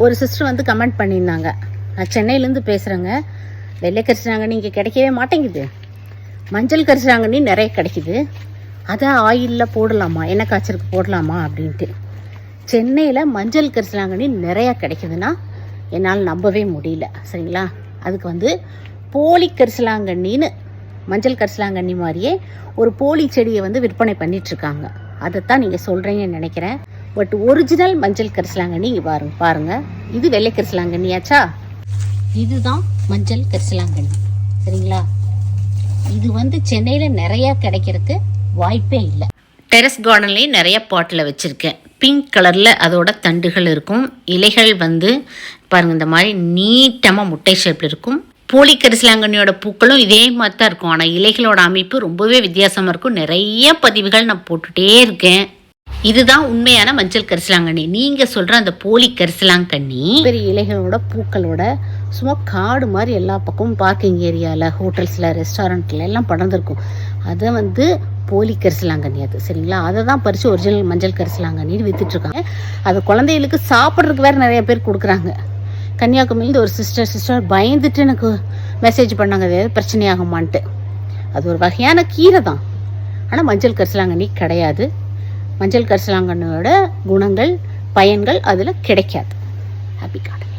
ஒரு சிஸ்டர் வந்து கமெண்ட் பண்ணியிருந்தாங்க, நான் சென்னையிலேருந்து பேசுகிறேங்க, வெள்ளை கரிசலாங்கண்ணி இங்கே கிடைக்கவே மாட்டேங்குது, மஞ்சள் கரிசலாங்கண்ணி நிறைய கிடைக்குது, அதை ஆயிலில் போடலாமா, எண்ணெய் காய்ச்சலுக்கு போடலாமா அப்படின்ட்டு. சென்னையில் மஞ்சள் கரிசலாங்கண்ணி நிறையா கிடைக்குதுன்னா என்னால் நம்பவே முடியல. சரிங்களா? அதுக்கு வந்து போலி கரிசலாங்கண்ணின்னு மஞ்சள் கரிசலாங்கண்ணி மாதிரியே ஒரு போலி செடியை வந்து விற்பனை பண்ணிகிட்ருக்காங்க. அதைத்தான் நீங்கள் சொல்கிறீங்கன்னு நினைக்கிறேன். பட் ஒரிஜினல் மஞ்சள் கரிசலாங்கண்ணி பாருங்கள். இது வெள்ளை கரிசலாங்கண்ணியாச்சா? இதுதான் மஞ்சள் கரிசலாங்கண்ணி. சரிங்களா? இது வந்து சென்னையில் நிறையா கிடைக்கிறதுக்கு வாய்ப்பே இல்லை. டெரஸ் கார்டன்லேயும் நிறைய பாட்டில் வச்சுருக்கேன். பிங்க் கலரில் அதோட தண்டுகள் இருக்கும். இலைகள் வந்து பாருங்கள் இந்த மாதிரி நீட்டமாக முட்டை ஷேப்பில் இருக்கும். போலி கரிசலாங்கண்ணியோட பூக்களும் இதே மாதிரி தான் இருக்கும். ஆனால் இலைகளோட அமைப்பு ரொம்பவே வித்தியாசமாக இருக்கும். நிறைய பதிவுகள் நான் போட்டுகிட்டே இருக்கேன். இதுதான் உண்மையான மஞ்சள் கரிசலாங்கண்ணி. நீங்கள் சொல்கிற அந்த போலி கரிசலாங்கண்ணி பெரிய இலைகளோட பூக்களோட சும்மா காடு மாதிரி எல்லா பக்கமும் பார்க்கிங் ஏரியாவில், ஹோட்டல்ஸில், ரெஸ்டாரண்ட்டில் எல்லாம் படர்ந்துருக்கும். அதை வந்து போலி கரிசலாங்கண்ணி அது. சரிங்களா? அதை தான் பறித்து ஒரிஜினல் மஞ்சள் கரிசலாங்கண்ணின்னு விற்றுட்ருக்காங்க. அது குழந்தைகளுக்கு சாப்பிட்றதுக்கு வேறு நிறைய பேர் கொடுக்குறாங்க. கன்னியாகுமரியில் ஒரு சிஸ்டர் பயந்துட்டு எனக்கு மெசேஜ் பண்ணாங்க, அது பிரச்சனையாகுமான்ட்டு. அது ஒரு வகையான கீரை தான், ஆனால் மஞ்சள் கரிசலாங்கண்ணி கிடையாது. மஞ்சள் கரிசலாங்கண்ணியோட குணங்கள், பயன்கள் அதில் கிடைக்காது. Happy garden.